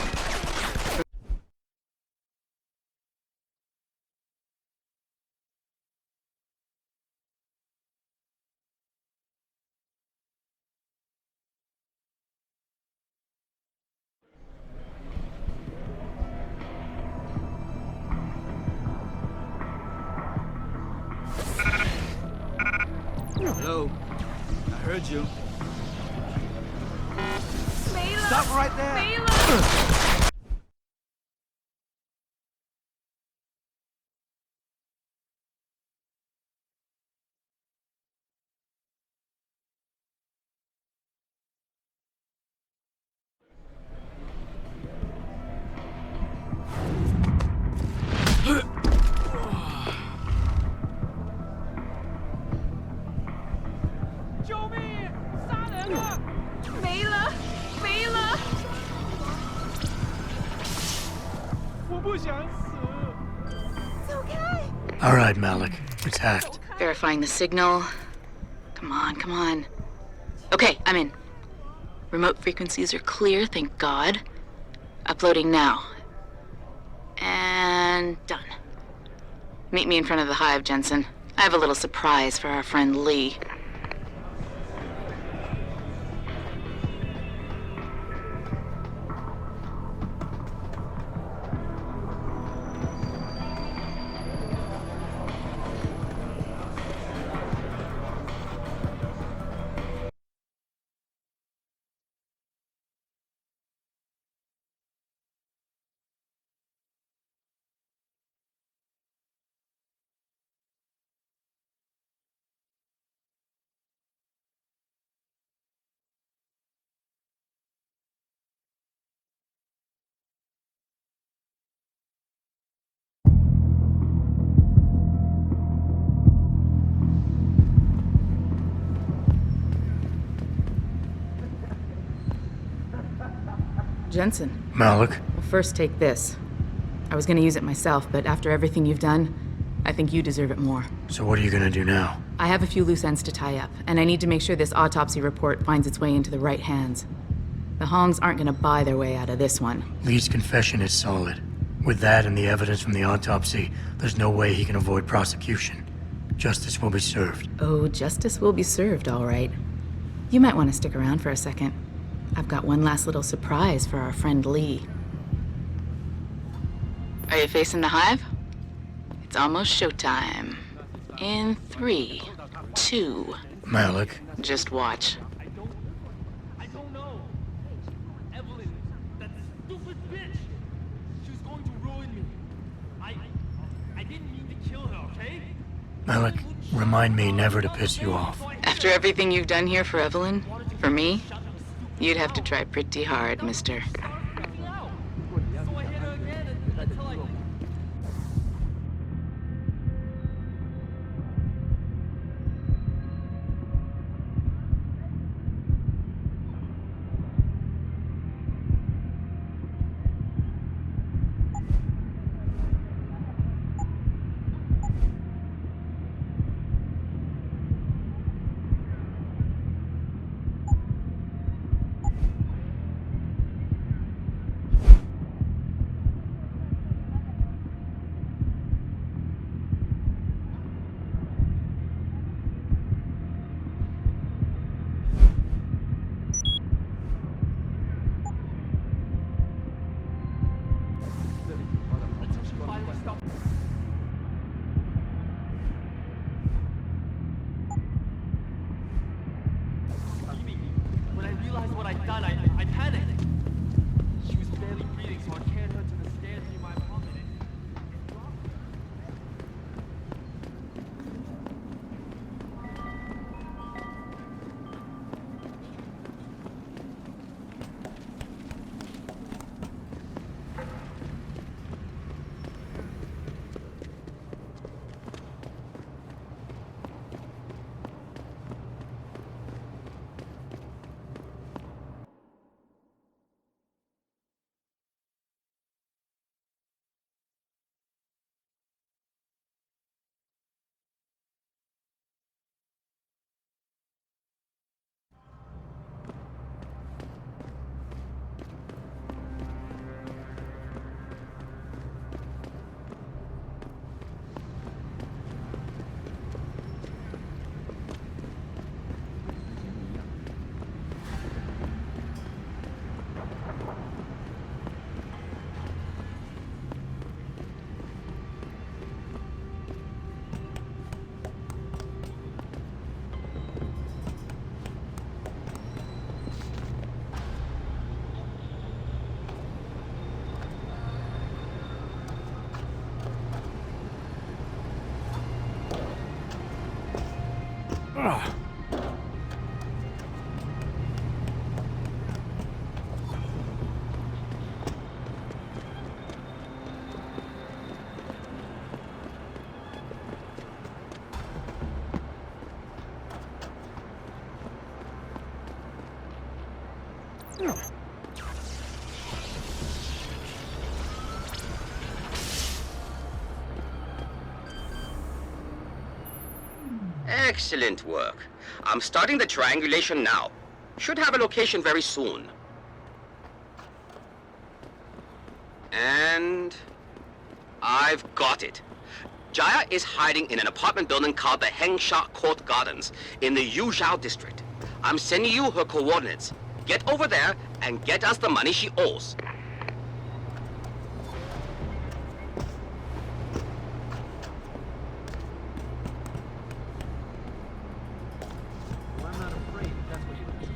Hello? I heard you. 没了。 Stop right there! 没了。 救 All right, Malik. It's hacked. Verifying the signal. Come on, come on. Okay, I'm in. Remote frequencies are clear, thank God. Uploading now. And done. Meet me in front of the hive, Jensen. I have a little surprise for our friend Lee. Jensen. Malik? Well, first take this. I was gonna use it myself, but after everything you've done, I think you deserve it more. So what are you gonna do now? I have a few loose ends to tie up, and I need to make sure this autopsy report finds its way into the right hands. The Hongs aren't gonna buy their way out of this one. Lee's confession is solid. With that and the evidence from the autopsy, there's no way he can avoid prosecution. Justice will be served. Oh, justice will be served, all right. You might want to stick around for a second. I've got one last little surprise for our friend Lee. Are you facing the hive? It's almost showtime. In 3, 2... Malik. Just watch. I don't know. Evelyn, that stupid bitch. She was going to ruin me. I didn't mean to kill her, okay? Malik, remind me never to piss you off. After everything you've done here for Evelyn, for me, you'd have to try pretty hard, mister. When I realized what I'd done, I panicked. She was barely breathing, so I carried her to the stairs near my apartment. Excellent work. I'm starting the triangulation now. Should have a location very soon. And I've got it. Jaya is hiding in an apartment building called the Hengsha Court Gardens in the Yuzhou district. I'm sending you her coordinates. Get over there and get us the money she owes. I'm not afraid, that's what you think.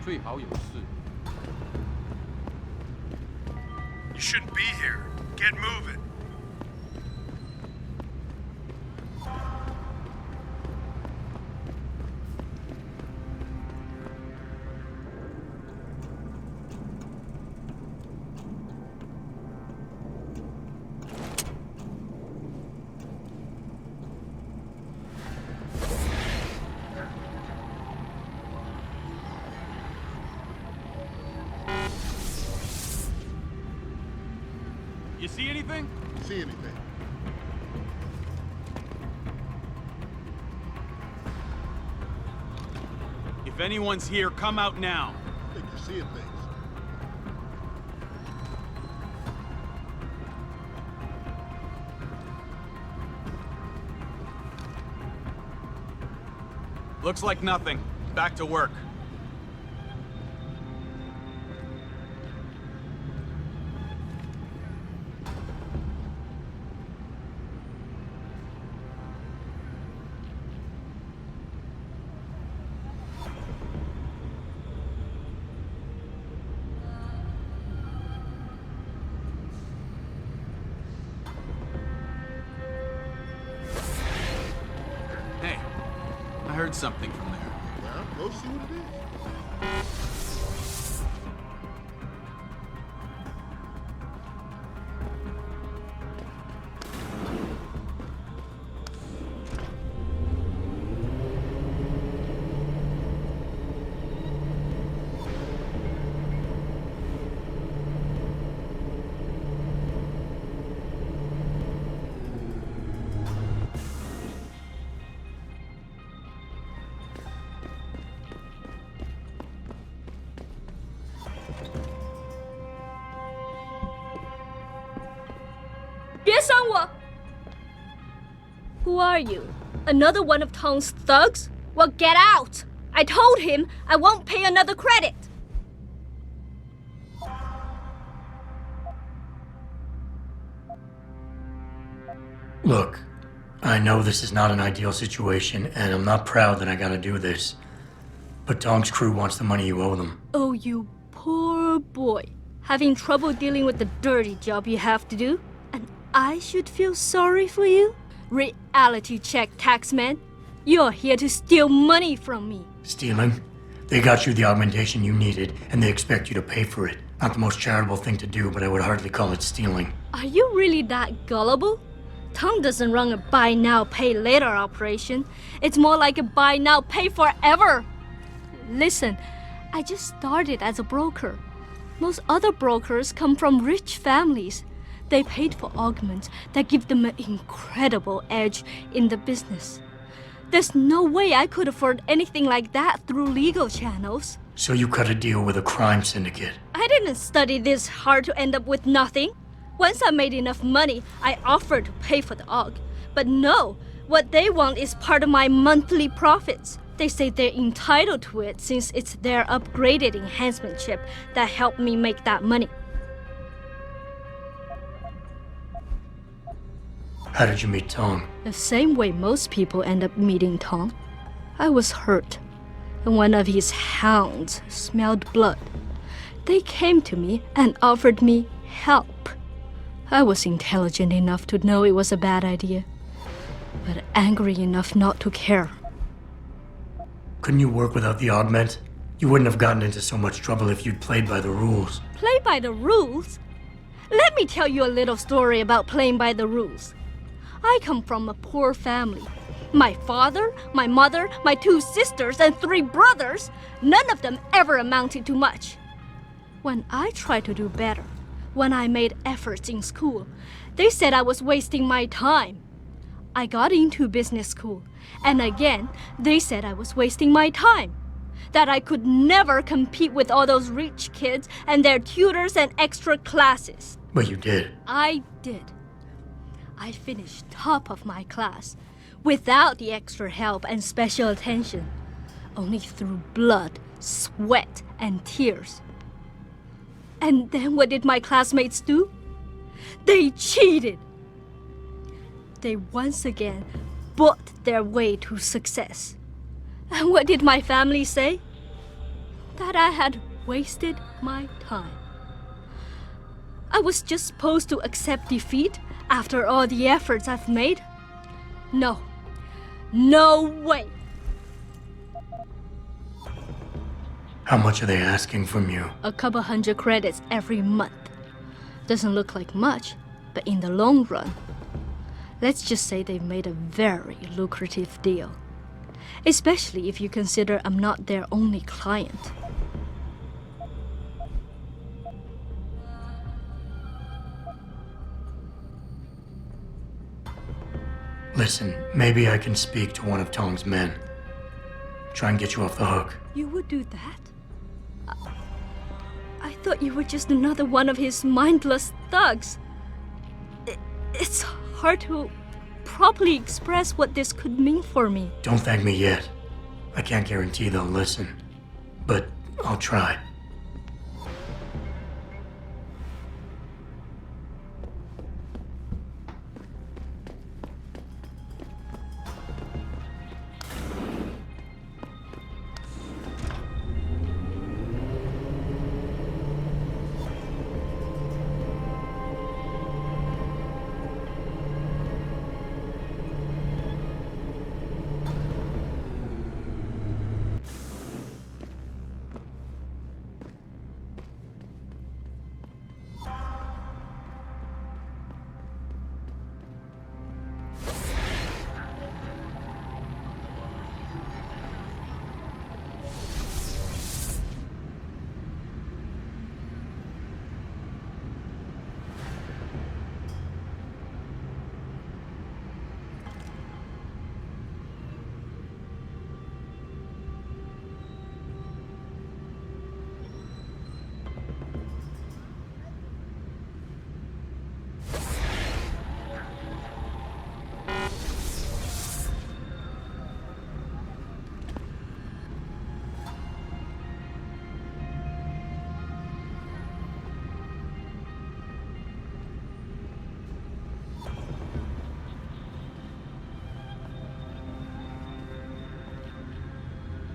最好有事。 You shouldn't be here. Get moving. You see anything? See anything? If anyone's here, come out now. I think you're seeing things. Looks like nothing. Back to work. Hey, I heard something from there. Well, go see what it is. Who are you? Another one of Tong's thugs? Well, get out! I told him I won't pay another credit. Look, I know this is not an ideal situation, and I'm not proud that I gotta do this. But Tong's crew wants the money you owe them. Oh, you poor boy. Having trouble dealing with the dirty job you have to do? And I should feel sorry for you? Reality check, taxman. You're here to steal money from me. Stealing? They got you the augmentation you needed, and they expect you to pay for it. Not the most charitable thing to do, but I would hardly call it stealing. Are you really that gullible? Tong doesn't run a buy now, pay later operation. It's more like a buy now, pay forever. Listen, I just started as a broker. Most other brokers come from rich families. They paid for augments that give them an incredible edge in the business. There's no way I could afford anything like that through legal channels. So you cut a deal with a crime syndicate. I didn't study this hard to end up with nothing. Once I made enough money, I offered to pay for the aug. But no, what they want is part of my monthly profits. They say they're entitled to it since it's their upgraded enhancement chip that helped me make that money. How did you meet Tong? The same way most people end up meeting Tong. I was hurt, and one of his hounds smelled blood. They came to me and offered me help. I was intelligent enough to know it was a bad idea, but angry enough not to care. Couldn't you work without the augment? You wouldn't have gotten into so much trouble if you'd played by the rules. Play by the rules? Let me tell you a little story about playing by the rules. I come from a poor family. My father, my mother, my 2 sisters, and 3 brothers, none of them ever amounted to much. When I tried to do better, when I made efforts in school, they said I was wasting my time. I got into business school, and again, they said I was wasting my time. That I could never compete with all those rich kids and their tutors and extra classes. But you did. I did. I finished top of my class, without the extra help and special attention, only through blood, sweat, and tears. And then what did my classmates do? They cheated. They once again bought their way to success. And what did my family say? That I had wasted my time. I was just supposed to accept defeat after all the efforts I've made? No. No way. How much are they asking from you? A couple hundred credits every month. Doesn't look like much, but in the long run, let's just say they've made a very lucrative deal. Especially if you consider I'm not their only client. Listen, maybe I can speak to one of Tom's men. Try and get you off the hook. You would do that? I thought you were just another one of his mindless thugs. It's hard to properly express what this could mean for me. Don't thank me yet. I can't guarantee they'll listen, but I'll try.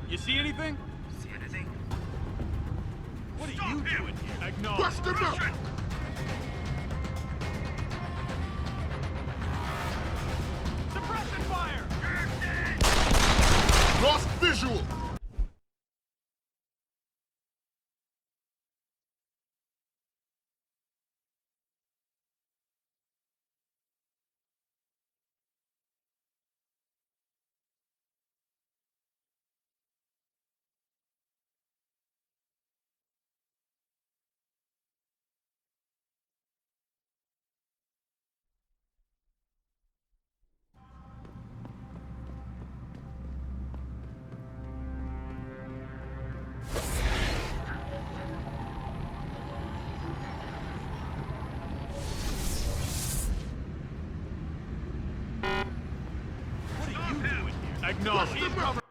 You see anything? See anything? What are you doing here? Acknowledge. Bust him up! Suppression fire! Lost visual! Acknowledge.